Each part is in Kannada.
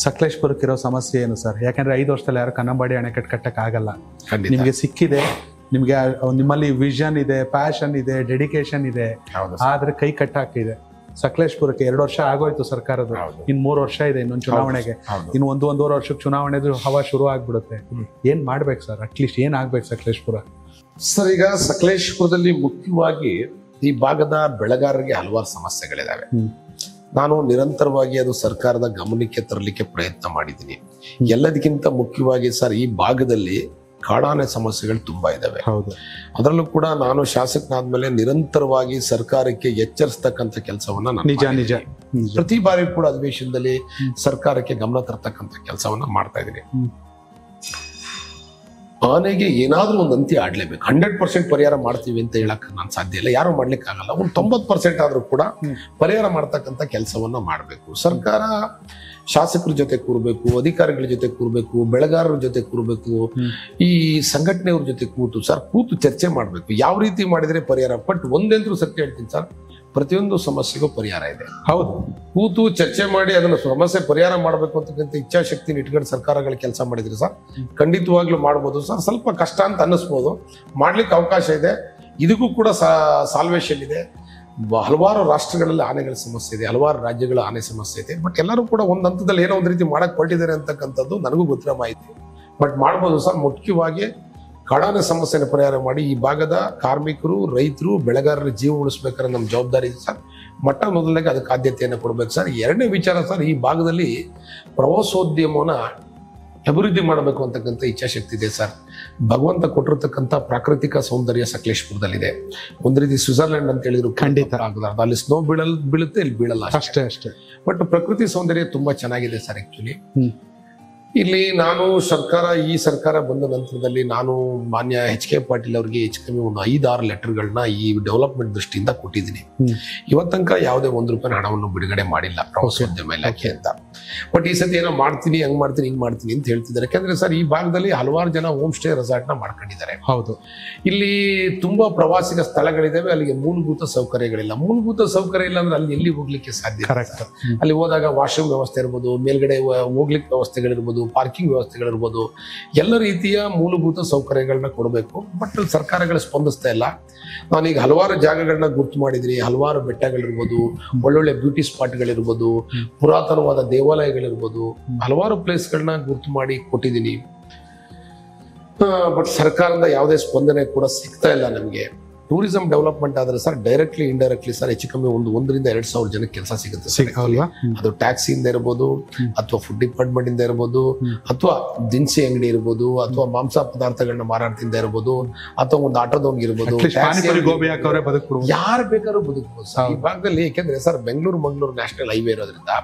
ಸಕಲೇಶ್ಪುರಕ್ಕಿರೋ ಸಮಸ್ಯೆ ಏನು ಸರ್? ಯಾಕಂದ್ರೆ 5 ವರ್ಷದಲ್ಲಿ ಯಾರು ಕನ್ನಂಬಾಡಿ ಅಣೆಕಟ್ಟು ಕಟ್ಟಕ್ಕೆ ಆಗಲ್ಲ. ನಿಮ್ಗೆ ಸಿಕ್ಕಿದೆ, ನಿಮ್ಗೆ ನಿಮ್ಮಲ್ಲಿ ವಿಷನ್ ಇದೆ, ಪ್ಯಾಷನ್ ಇದೆ, ಡೆಡಿಕೇಶನ್ ಇದೆ, ಆದ್ರೆ ಕೈ ಕಟ್ಟಾಕಿದೆ. ಸಕಲೇಶ್ಪುರಕ್ಕೆ 2 ವರ್ಷ ಆಗೋಯ್ತು ಸರ್ಕಾರದ, ಇನ್ 3 ವರ್ಷ ಇದೆ ಇನ್ನೊಂದು ಚುನಾವಣೆಗೆ. ಇನ್ನು ಒಂದೂವರೆ ವರ್ಷಕ್ಕೆ ಚುನಾವಣೆದು ಹವಾ ಶುರು ಆಗ್ಬಿಡುತ್ತೆ. ಏನ್ ಮಾಡ್ಬೇಕು ಸರ್? ಅಟ್ಲೀಸ್ಟ್ ಏನ್ ಆಗ್ಬೇಕು ಸಕಲೇಶ್ಪುರ ಸರ್? ಈಗ ಸಕಲೇಶ್ಪುರದಲ್ಲಿ ಮುಖ್ಯವಾಗಿ ಈ ಭಾಗದ ಬೆಳೆಗಾರರಿಗೆ ಹಲವಾರು ಸಮಸ್ಯೆಗಳಿದಾವೆ. ನಾನು ನಿರಂತರವಾಗಿ ಅದು ಸರ್ಕಾರದ ಗಮನಕ್ಕೆ ತರಲಿಕ್ಕೆ ಪ್ರಯತ್ನ ಮಾಡಿದ್ದೀನಿ. ಎಲ್ಲದಕ್ಕಿಂತ ಮುಖ್ಯವಾಗಿ ಸರ್, ಈ ಭಾಗದಲ್ಲಿ ಕಾಡಾನೆ ಸಮಸ್ಯೆಗಳು ತುಂಬಾ ಇದಾವೆ. ಅದರಲ್ಲೂ ಕೂಡ ನಾನು ಶಾಸಕನಾದ್ಮೇಲೆ ನಿರಂತರವಾಗಿ ಸರ್ಕಾರಕ್ಕೆ ಎಚ್ಚರಿಸ್ತಕ್ಕಂಥ ಕೆಲಸವನ್ನ ನಿಜ ಪ್ರತಿ ಬಾರಿ ಕೂಡ ಅಧಿವೇಶನದಲ್ಲಿ ಸರ್ಕಾರಕ್ಕೆ ಗಮನ ತರ್ತಕ್ಕಂಥ ಕೆಲಸವನ್ನ ಮಾಡ್ತಾ ಇದ್ದೀನಿ. ಆನೆಗೆ ಏನಾದ್ರೂ ಒಂದು ಅಂತ್ಯ ಆಡ್ಲೇಬೇಕು. 100% ಪರಿಹಾರ ಮಾಡ್ತೀವಿ ಅಂತ ಹೇಳಕ್ ನಾನು ಸಾಧ್ಯ ಇಲ್ಲ, ಯಾರು ಮಾಡ್ಲಿಕ್ಕೆ ಆಗಲ್ಲ. ಒಂದು 90% ಆದ್ರೂ ಕೂಡ ಪರಿಹಾರ ಮಾಡ್ತಕ್ಕಂಥ ಕೆಲಸವನ್ನ ಮಾಡಬೇಕು. ಸರ್ಕಾರ ಶಾಸಕರ ಜೊತೆ ಕೂರ್ಬೇಕು, ಅಧಿಕಾರಿಗಳ ಜೊತೆ ಕೂರ್ಬೇಕು, ಬೆಳೆಗಾರರ ಜೊತೆ ಕೂರ್ಬೇಕು, ಈ ಸಂಘಟನೆಯವ್ರ ಜೊತೆ ಕೂತು ಚರ್ಚೆ ಮಾಡ್ಬೇಕು. ಯಾವ ರೀತಿ ಮಾಡಿದ್ರೆ ಪರಿಹಾರ. ಬಟ್ ಒಂದೇಂದ್ರೂ ಸತ್ಯ ಹೇಳ್ತೀನಿ ಸರ್, ಪ್ರತಿಯೊಂದು ಸಮಸ್ಯೆಗೂ ಪರಿಹಾರ ಇದೆ. ಹೌದು, ಕೂತು ಚರ್ಚೆ ಮಾಡಿ ಅದನ್ನ ಸಮಸ್ಯೆ ಪರಿಹಾರ ಮಾಡಬೇಕು ಅಂತಕ್ಕಂಥ ಇಚ್ಛಾಶಕ್ತಿನ ಇಟ್ಕೊಂಡು ಸರ್ಕಾರಗಳು ಕೆಲಸ ಮಾಡಿದ್ರೆ ಸರ್ ಖಂಡಿತವಾಗ್ಲೂ ಮಾಡ್ಬೋದು ಸರ್. ಸ್ವಲ್ಪ ಕಷ್ಟ ಅಂತ ಅನ್ನಿಸ್ಬೋದು, ಮಾಡ್ಲಿಕ್ಕೆ ಅವಕಾಶ ಇದೆ. ಇದಕ್ಕೂ ಕೂಡ ಸಾಲ್ವೇಷನ್ ಇದೆ. ಹಲವಾರು ರಾಷ್ಟ್ರಗಳಲ್ಲಿ ಆನೆಗಳ ಸಮಸ್ಯೆ ಇದೆ, ಹಲವಾರು ರಾಜ್ಯಗಳ ಆನೆ ಸಮಸ್ಯೆ ಇದೆ. ಬಟ್ ಎಲ್ಲರೂ ಕೂಡ ಒಂದು ಹಂತದಲ್ಲಿ ಏನೋ ಒಂದು ರೀತಿ ಮಾಡಕ್ ಹೊರಟಿದ್ದಾರೆ ಅಂತಕ್ಕಂಥದ್ದು ನನಗೂ ಗೊತ್ತಿರೋ ಮಾಹಿತಿ. ಬಟ್ ಮಾಡ್ಬೋದು ಸರ್. ಮುಖ್ಯವಾಗಿ ಕಾಡಾನೆ ಸಮಸ್ಯೆನ ಪರಿಹಾರ ಮಾಡಿ ಈ ಭಾಗದ ಕಾರ್ಮಿಕರು, ರೈತರು, ಬೆಳೆಗಾರರ ಜೀವ ಉಳಿಸ್ಬೇಕಾದ್ರೆ ನಮ್ಮ ಜವಾಬ್ದಾರಿ ಇದೆ ಸರ್. ಮೊದಲಿಗೆ ಅದಕ್ಕೆ ಆದ್ಯತೆಯನ್ನು ಕೊಡ್ಬೇಕು ಸರ್. ಎರಡನೇ ವಿಚಾರ ಸರ್, ಈ ಭಾಗದಲ್ಲಿ ಪ್ರವಾಸೋದ್ಯಮವನ್ನ ಅಭಿವೃದ್ಧಿ ಮಾಡಬೇಕು ಅಂತಕ್ಕಂಥ ಇಚ್ಛಾಶಕ್ತಿ ಇದೆ ಸರ್. ಭಗವಂತ ಕೊಟ್ಟಿರ್ತಕ್ಕಂಥ ಪ್ರಾಕೃತಿಕ ಸೌಂದರ್ಯ ಸಕಲೇಶ್ಪುರದಲ್ಲಿದೆ. ಒಂದು ರೀತಿ ಸ್ವಿಟ್ಜರ್ಲೆಂಡ್ ಅಂತ ಹೇಳಿದ್ರು ಖಂಡಿತ ಆಗಲಾರ್ದು. ಅಲ್ಲಿ ಸ್ನೋ ಬೀಳುತ್ತೆ, ಇಲ್ಲಿ ಬೀಳಲ್ಲ, ಅಷ್ಟೇ. ಬಟ್ ಪ್ರಕೃತಿ ಸೌಂದರ್ಯ ತುಂಬಾ ಚೆನ್ನಾಗಿದೆ ಸರ್. ಆಕ್ಚುಲಿ ಇಲ್ಲಿ ನಾನು ಈ ಸರ್ಕಾರ ಬಂದ ನಂತರದಲ್ಲಿ ನಾನು ಮಾನ್ಯ ಎಚ್ ಕೆ ಪಾಟೀಲ್ ಅವರಿಗೆ ಹೆಚ್ಚು ಕಮ್ಮಿ ಒಂದು 5-6 ಲೆಟರ್ಗಳನ್ನ ಈ ಡೆವಲಪ್ಮೆಂಟ್ ದೃಷ್ಟಿಯಿಂದ ಕೊಟ್ಟಿದ್ದೀನಿ. ಇವತ್ತು ತನಕ ಯಾವುದೇ ₹1 ಹಣವನ್ನು ಬಿಡುಗಡೆ ಮಾಡಿಲ್ಲ ಪ್ರವಾಸೋದ್ಯಮ ಇಲಾಖೆ ಅಂತ. ಬಟ್ ಈ ಸತಿ ಏನೋ ಮಾಡ್ತೀನಿ, ಹಂಗ್ ಮಾಡ್ತೀನಿ, ಹಿಂಗ್ ಮಾಡ್ತೀನಿ ಅಂತ ಹೇಳ್ತಿದ್ದಾರೆ. ಯಾಕಂದ್ರೆ ಸರ್, ಈ ಭಾಗದಲ್ಲಿ ಹಲವಾರು ಜನ ಹೋಮ್ ಸ್ಟೇ ರೆಸಾರ್ಟ್ ನ ಮಾಡ್ಕೊಂಡಿದ್ದಾರೆ. ಹೌದು, ಇಲ್ಲಿ ತುಂಬಾ ಪ್ರವಾಸಿಗ ಸ್ಥಳಗಳಿದಾವೆ, ಅಲ್ಲಿಗೆ ಮೂಲಭೂತ ಸೌಕರ್ಯಗಳಿಲ್ಲ. ಮೂಲಭೂತ ಸೌಕರ್ಯ ಇಲ್ಲ ಅಂದ್ರೆ ಅಲ್ಲಿ ಎಲ್ಲಿ ಹೋಗ್ಲಿಕ್ಕೆ ಸಾಧ್ಯ? ಅಲ್ಲಿ ಹೋದಾಗ ವಾಶ್ರೂಮ್ ವ್ಯವಸ್ಥೆ ಇರ್ಬೋದು, ಮೇಲ್ಗಡೆ ಹೋಗ್ಲಿಕ್ಕೆ ವ್ಯವಸ್ಥೆಗಳಿರ್ಬೋದು, ಪಾರ್ಕಿಂಗ್ ವ್ಯವಸ್ಥೆಗಳಿರ್ಬೋದು, ಎಲ್ಲ ರೀತಿಯ ಮೂಲಭೂತ ಸೌಕರ್ಯಗಳನ್ನ ಕೊಡಬೇಕು. ಬಟ್ ಸರ್ಕಾರಗಳು ಸ್ಪಂದಿಸ್ತಾ ಇಲ್ಲ. ನಾನೀಗ ಹಲವಾರು ಜಾಗಗಳನ್ನ ಗುರ್ತು ಮಾಡಿದ್ದೀನಿ. ಹಲವಾರು ಬೆಟ್ಟಗಳಿರ್ಬೋದು, ಒಳ್ಳೊಳ್ಳೆ ಬ್ಯೂಟಿ ಸ್ಪಾಟ್ಗಳಿರ್ಬೋದು, ಪುರಾತನವಾದ ದೇವಾಲಯಗಳಿರ್ಬೋದು, ಹಲವಾರು ಪ್ಲೇಸ್ಗಳನ್ನ ಗುರ್ತು ಮಾಡಿ ಕೊಟ್ಟಿದ್ದೀನಿ. ಬಟ್ ಸರ್ಕಾರದಿಂದ ಯಾವುದೇ ಸ್ಪಂದನೆ ಕೂಡ ಸಿಗ್ತಾ ಇಲ್ಲ ನಮಗೆ. ಟೂರಿಸಂ ಡೆವಲಪ್ಮೆಂಟ್ ಆದ್ರೆ ಸರ್ ಡೈರೆಕ್ಟ್ಲಿ ಇಂಡೈರೆಕ್ಟ್ಲಿ ಸರ್ ಹೆಚ್ಚು ಕಮ್ಮಿ 1,000 ರಿಂದ 2,000 ಜನಕ್ಕೆ ಕೆಲಸ ಸಿಗುತ್ತೆ. ಅದು ಟ್ಯಾಕ್ಸಿಯಿಂದ ಇರ್ಬೋದು, ಅಥವಾ ಫುಡ್ ಡಿಪಾರ್ಟ್ಮೆಂಟ್ ಇಂದ ಇರ್ಬೋದು, ಅಥವಾ ದಿನಸಿ ಅಂಗಡಿ ಇರ್ಬೋದು, ಅಥವಾ ಮಾಂಸ ಪದಾರ್ಥಗಳನ್ನ ಮಾರಾಟದಿಂದ ಇರ್ಬೋದು, ಅಥವಾ ಒಂದು ಆಟೋದವ್ನಿಗೆ ಇರ್ಬೋದು, ಯಾರು ಬೇಕಾದ್ರೂ ಬದುಕಬಹುದು ಸರ್ ಈ ಭಾಗದಲ್ಲಿ. ಯಾಕೆಂದ್ರೆ ಸರ್, ಮಂಗಳೂರು ನ್ಯಾಷನಲ್ ಹೈವೇ ಇರೋದ್ರಿಂದ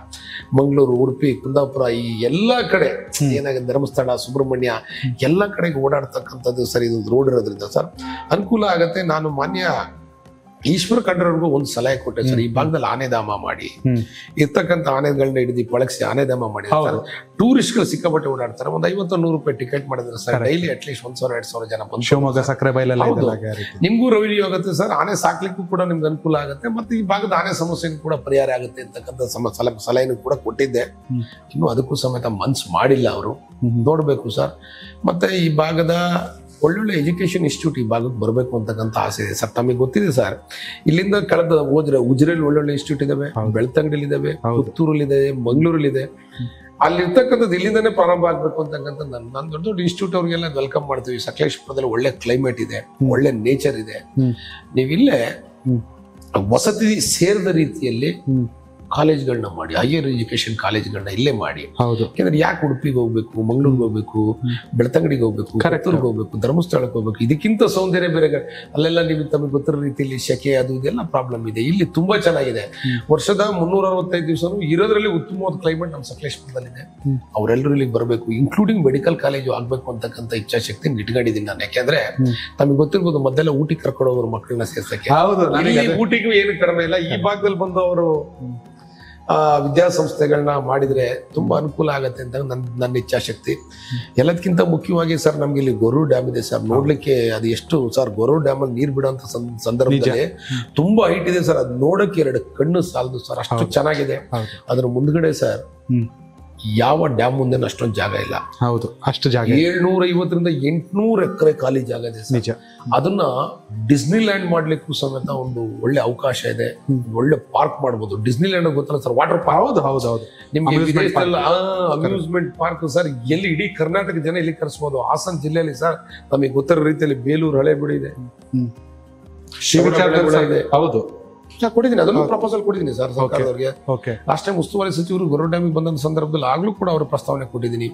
ಮಂಗಳೂರು, ಉಡುಪಿ, ಕುಂದಾಪುರ ಈ ಎಲ್ಲಾ ಕಡೆ ಏನಾಗಿದೆ, ಧರ್ಮಸ್ಥಳ, ಸುಬ್ರಹ್ಮಣ್ಯ ಎಲ್ಲ ಕಡೆಗೆ ಓಡಾಡ್ತಕ್ಕಂಥದ್ದು ಸರ್. ಇದು ರೋಡ್ ಇರೋದ್ರಿಂದ ಸರ್ ಅನುಕೂಲ ಆಗತ್ತೆ. ನಾನು ಮಾನ್ಯ ಈಶ್ವರ ಖಂಡ್ರವ್ರಿಗೂ ಒಂದು ಸಲಹೆ ಕೊಟ್ಟೆ ಸರ್, ಈ ಭಾಗದಲ್ಲಿ ಆನೆಧಾಮ ಮಾಡಿ, ಇರ್ತಕ್ಕಂಥ ಆನೆಗಳನ್ನ ಹಿಡಿದು ಪಳಗಿಸಿ ಆನೆಧಾಮ ಮಾಡಿ ಟೂರಿಸ್ಟ್ಗಳು ಸಿಕ್ಕಾಪಟ್ಟೆ ಓಡಾಡ್ತಾರೆ. ಒಂದು ₹50-100 ಟಿಕೆಟ್ ಮಾಡಿದ್ರೆ ಸರ್ ಡೈಲಿ ಅಟ್ಲೀಸ್ಟ್ 1,000-2,000 ಜನ ಬಂದು ಶಿವಮೊಗ್ಗ ಸಕ್ಕರೆ ಬೈಲಲ್ಲಿ ನಿಮ್ಗೂ ರೆವಿನ್ಯೂ ಆಗುತ್ತೆ ಸರ್, ಆನೆ ಸಾಕ್ಲಿಕ್ಕೂ ಕೂಡ ನಿಮ್ಗೆ ಅನುಕೂಲ ಆಗುತ್ತೆ, ಮತ್ತೆ ಈ ಭಾಗದ ಆನೆ ಸಮಸ್ಯೆಗೂ ಕೂಡ ಪರಿಹಾರ ಆಗುತ್ತೆ ಅಂತಕ್ಕಂಥ ಸಲಹೆನೂ ಕೂಡ ಕೊಟ್ಟಿದ್ದೆ. ಇನ್ನು ಅದಕ್ಕೂ ಸಮೇತ ಮನ್ಸು ಮಾಡಿಲ್ಲ ಅವರು. ನೋಡ್ಬೇಕು ಸರ್. ಮತ್ತೆ ಈ ಭಾಗದ ಒಳ್ಳೊಳ್ಳೆ ಎಜುಕೇಶನ್ ಇನ್ಸ್ಟಿಟ್ಯೂಟ್ ಈ ಭಾಗಕ್ಕೆ ಬರಬೇಕು ಅಂತಕ್ಕಂಥ ಆಸೆ ಇದೆ ಸರ್. ತಮಗೆ ಗೊತ್ತಿದೆ ಸರ್, ಇಲ್ಲಿಂದ ಹೋದ್ರೆ ಉಜಿರೆಯಲ್ಲಿ ಒಳ್ಳೊಳ್ಳೆ ಇನ್ಸ್ಟಿಟ್ಯೂಟ್ ಇದಾವೆ, ಬೆಳ್ತಂಗಡಿಲಿ ಇದಾವೆ, ಪುತ್ತೂರಲ್ಲಿ ಇದೆ, ಮಂಗಳೂರಲ್ಲಿ. ಅಲ್ಲಿರ್ತಕ್ಕಂಥದ್ದು ಇಲ್ಲಿಂದನೇ ಪ್ರಾರಂಭ ಆಗ್ಬೇಕು ಅಂತಕ್ಕಂಥ ನಾನು ದೊಡ್ಡ ಇನ್ಸ್ಟಿಟ್ಯೂಟ್ ಅವ್ರಿಗೆಲ್ಲ ವೆಲ್ಕಮ್ ಮಾಡ್ತೀವಿ. ಸಕಲೇಶ್ಪುರದಲ್ಲಿ ಒಳ್ಳೆ ಕ್ಲೈಮೇಟ್ ಇದೆ, ಒಳ್ಳೆ ನೇಚರ್ ಇದೆ. ನೀವಿಲ್ಲೇ ವಸತಿ ಸೇರಿದ ರೀತಿಯಲ್ಲಿ ಕಾಲೇಜ್ಗಳನ್ನ ಮಾಡಿ, ಹೈಯರ್ ಎಜುಕೇಶನ್ ಕಾಲೇಜ್ಗಳನ್ನ ಇಲ್ಲೇ ಮಾಡಿ. ಯಾಕಂದ್ರೆ ಯಾಕೆ ಉಡುಪಿಗೆ ಹೋಗ್ಬೇಕು, ಮಂಗಳೂರಿಗೆ ಹೋಗ್ಬೇಕು, ಬೆಳ್ತಂಗಡಿಗೆ ಹೋಗ್ಬೇಕು, ಕತ್ತೂರ್ಗೆ ಹೋಗ್ಬೇಕು, ಧರ್ಮಸ್ಥಳಕ್ಕೆ ಹೋಗ್ಬೇಕು? ಇದಕ್ಕಿಂತ ಸೌಂದರ್ಯ ಬೇರೆ. ಅಲ್ಲೆಲ್ಲ ನೀವು ತಮಗೆ ಗೊತ್ತಿರೋ ರೀತಿಯಲ್ಲಿ ಶೆಕೆ ಅದು ಇದೆಲ್ಲ ಪ್ರಾಬ್ಲಮ್ ಇದೆ. ಇಲ್ಲಿ ತುಂಬಾ ಚೆನ್ನಾಗಿದೆ. ವರ್ಷದ 365 ದಿವಸನೂ ಇರೋದ್ರಲ್ಲಿ ಉತ್ತಮವಾದ ಕ್ಲೈಮೇಟ್ ನಮ್ಮ ಸಕಲೇಶ್ಪುರದಲ್ಲಿದೆ. ಅವರೆಲ್ಲರೂ ಇಲ್ಲಿಗೆ ಬರಬೇಕು, ಇನ್ಕ್ಲೂಡಿಂಗ್ ಮೆಡಿಕಲ್ ಕಾಲೇಜು ಆಗ್ಬೇಕು ಅಂತಕ್ಕಂಥ ಇಚ್ಛಾಶಕ್ತಿ ಇಟ್ಕೊಂಡಿದ್ದೀನಿ ನಾನು. ಯಾಕೆಂದ್ರೆ ತಮಗೆ ಗೊತ್ತಿರ್ಬೋದು, ಮೊದಲೆಲ್ಲ ಊಟಿಗೆ ಕರ್ಕೊಡೋರು ಮಕ್ಕಳನ್ನ ಸೇರ್ಸಕ್ಕೆ. ಊಟಿಗೂ ಏನು ಕಡಿಮೆ ಇಲ್ಲ. ಈ ಭಾಗದಲ್ಲಿ ಬಂದು ಅವರು ವಿದ್ಯಾಸಂಸ್ಥೆಗಳನ್ನ ಮಾಡಿದ್ರೆ ತುಂಬಾ ಅನುಕೂಲ ಆಗತ್ತೆ ಅಂತ ನನ್ನ ಇಚ್ಛಾಶಕ್ತಿ. ಎಲ್ಲದಕ್ಕಿಂತ ಮುಖ್ಯವಾಗಿ ಸರ್, ನಮ್ಗೆ ಇಲ್ಲಿ ಗೊರೂರು ಡ್ಯಾಮ್ ಇದೆ ಸರ್, ನೋಡ್ಲಿಕ್ಕೆ. ಅದು ಎಷ್ಟು ಸರ್, ಗೊರೂರು ಡ್ಯಾಮ್ ಅಲ್ಲಿ ನೀರ್ ಬಿಡುವಂತ ಸಂದರ್ಭದಲ್ಲಿ ತುಂಬಾ ಹೈಟ್ ಇದೆ ಸರ್. ಅದು ನೋಡಕ್ಕೆ 2 ಕಣ್ಣು ಸಾಲದು ಸರ್, ಅಷ್ಟು ಚೆನ್ನಾಗಿದೆ. ಅದ್ರ ಮುಂದ್ಗಡೆ ಸರ್ ಯಾವ ಡ್ಯಾಮ್ ಮುಂದೆ ಅಷ್ಟೊಂದು ಜಾಗ ಇಲ್ಲ. ಹೌದು, ಅಷ್ಟು ಜಾಗ 750ರಿಂದ 800 ಎಕರೆ ಖಾಲಿ ಜಾಗ ಇದೆ ಸರ್. ನಿಜ. ಅದನ್ನ ಡಿಸ್ನಿಲ್ಯಾಂಡ್ ಮಾಡ್ಲಿಕ್ಕೂ ಸಮೇತ ಒಂದು ಒಳ್ಳೆ ಅವಕಾಶ ಇದೆ. ಒಳ್ಳೆ ಪಾರ್ಕ್ ಮಾಡ್ಬೋದು. ಡಿಸ್ನಿಲ್ಯಾಂಡ್ ಗೊತ್ತಲ್ಲ ಸರ್, ವಾಟರ್ ಪಾರ್ಕ್. ಹೌದು ಹೌದು ಹೌದು. ನಿಮ್ಗೆ ಅಮ್ಯೂಸ್ಮೆಂಟ್ ಪಾರ್ಕ್ ಸರ್, ಎಲ್ಲಿ ಇಡೀ ಕರ್ನಾಟಕ ಜನ ಇಲ್ಲಿ ಕರೆಸ್ಬೋದು. ಹಾಸನ ಜಿಲ್ಲೆಯಲ್ಲಿ ಸರ್ ನಮಗೆ ಗೊತ್ತಿರೋ ರೀತಿಯಲ್ಲಿ ಬೇಲೂರು ಹಳೆಬೀಡು ಇದೆ, ಇದೆ. ಹೌದು ಕೊಟ್ಟಿದ್ದೀನಿ, ಅದನ್ನು ಪ್ರಪೋಸಲ್ ಕೊಟ್ಟಿದ್ದೀನಿ ಸರ್ ಸರ್ಕಾರದವ್ರಿಗೆ. ಓಕೆ. ಲಾಸ್ಟ್ ಟೈಮ್ ಉಸ್ತುವಾರಿ ಸಚಿವರು ಗರುಡ ಡ್ಯಾಮಿಗೆ ಬಂದ ಸಂದರ್ಭದಲ್ಲಿ ಆಗ್ಲೂ ಕೂಡ ಅವರು ಪ್ರಸ್ತಾವನೆ ಕೊಟ್ಟಿದ್ದೀನಿ.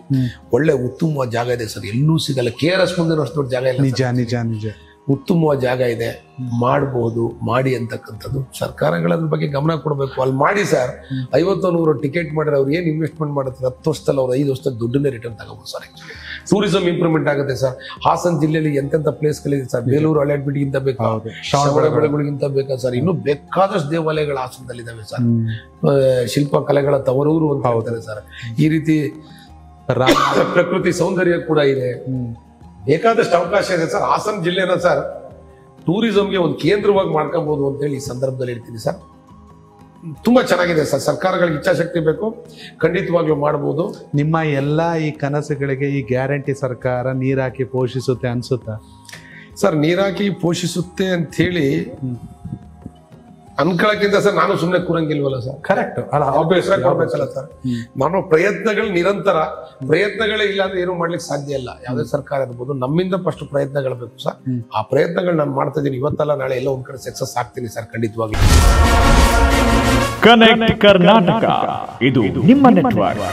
ಒಳ್ಳೆ ಉತ್ತಮವಾದ ಜಾಗ ಇದೆ ಸರ್, ಎಲ್ಲೂ ಸಿಗಲ್ಲ. KRS ಮುಂದೆ ಅಷ್ಟು ದೊಡ್ಡ ಜಾಗ ಇಲ್ಲ. ನಿಜ ನಿಜ ನಿಜ. ಉತ್ತಮವಾದ ಜಾಗ ಇದೆ, ಮಾಡಬಹುದು, ಮಾಡಿ ಅಂತಕ್ಕಂಥದ್ದು ಸರ್ಕಾರಗಳ ಬಗ್ಗೆ ಗಮನ ಕೊಡಬೇಕು. ಅಲ್ಲಿ ಮಾಡಿ ಸರ್, 50-100 ಟಿಕೆಟ್ ಮಾಡಿದ್ರೆ ಅವ್ರು ಏನ್ ಇನ್ವೆಸ್ಟ್ಮೆಂಟ್ ಮಾಡುತ್ತಾರೆ, 10 ವರ್ಷದಲ್ಲಿ ಅವ್ರು 5 ವರ್ಷದ ದುಡ್ಡನ್ನೇ ರಿಟರ್ನ್ ತಗೋಬಹುದು ಸರ್. ಟೂರಿಸಂ ಇಂಪ್ರೂವ್ಮೆಂಟ್ ಆಗುತ್ತೆ ಸರ್. ಹಾಸನ ಜಿಲ್ಲೆಯಲ್ಲಿ ಎಂತೆಂಥ ಪ್ಲೇಸ್ಗಳಿದೆ ಸರ್. ಬೇಲೂರು ಹಳೆಬೀಡಿಗಿಂತ ಬೇಕಾ, ಶ್ರವಣಬೆಳಗೊಳಗಿಂತ ಬೇಕಾ ಸರ್, ಇನ್ನೂ ಬೇಕಾದಷ್ಟು ದೇವಾಲಯಗಳು ಹಾಸನದಲ್ಲಿ ಇದಾವೆ ಸರ್. ಶಿಲ್ಪ ಕಲೆಗಳ ತವರೂರು ಅಂತ ಹೇಳ್ತಾರೆ ಸರ್. ಈ ರೀತಿ ಪ್ರಕೃತಿ ಸೌಂದರ್ಯ ಕೂಡ ಇದೆ, ಬೇಕಾದಷ್ಟು ಅವಕಾಶ ಇದೆ ಸರ್. ಹಾಸನ ಜಿಲ್ಲೆನ ಸರ್ ಟೂರಿಸಂಗೆ ಒಂದು ಕೇಂದ್ರವಾಗಿ ಮಾಡ್ಕೊಬಹುದು ಅಂತ ಹೇಳಿ ಈ ಸಂದರ್ಭದಲ್ಲಿ ಹೇಳ್ತೀನಿ ಸರ್. ತುಂಬಾ ಚೆನ್ನಾಗಿದೆ ಸರ್. ಸರ್ಕಾರಗಳಿಗೆ ಇಚ್ಛಾಶಕ್ತಿ ಬೇಕು, ಖಂಡಿತವಾಗ್ಲೂ ಮಾಡಬಹುದು. ನಿಮ್ಮ ಎಲ್ಲಾ ಈ ಕನಸುಗಳಿಗೆ ಈ ಗ್ಯಾರಂಟಿ ಸರ್ಕಾರ ನೀರಾಕಿ ಪೋಷಿಸುತ್ತೆ ಅನ್ಸುತ್ತಾ ಸರ್? ನೀರಾಕಿ ಪೋಷಿಸುತ್ತೆ ಅಂತ ಹೇಳಿ ಅನ್ಕೊಳಕ್ಕಿಂತ ಸರ್ ನಾನು ಸುಮ್ಮನೆ ಕೂರಂಗಿಲ್ವಲ್ಲ ಸರ್. ಕರೆಕ್ಟ್ ಕೊಡ್ಬೇಕಲ್ಲ ಸರ್. ನಾನು ಪ್ರಯತ್ನಗಳು ನಿರಂತರ, ಪ್ರಯತ್ನಗಳೇ ಇಲ್ಲ ಅಂದ್ರೆ ಏನು ಮಾಡ್ಲಿಕ್ಕೆ ಸಾಧ್ಯ ಇಲ್ಲ. ಯಾವುದೇ ಸರ್ಕಾರ ಇರ್ಬೋದು, ನಮ್ಮಿಂದ ಫಸ್ಟ್ ಪ್ರಯತ್ನಗಳು ಬೇಕು ಸರ್. ಆ ಪ್ರಯತ್ನಗಳು ನಾನು ಮಾಡ್ತಾ ಇದ್ದೀನಿ. ಇವತ್ತಲ್ಲ ನಾಳೆ ಎಲ್ಲ ಒಂದ್ ಕಡೆ ಸಕ್ಸಸ್ ಆಗ್ತೀನಿ ಸರ್, ಖಂಡಿತವಾಗ್ಲೂ. ಕನೆಕ್ಟ್ ಕರ್ನಾಟಕ, ಇದು ನಿಮ್ಮ ನೆಟ್ವರ್ಕ್.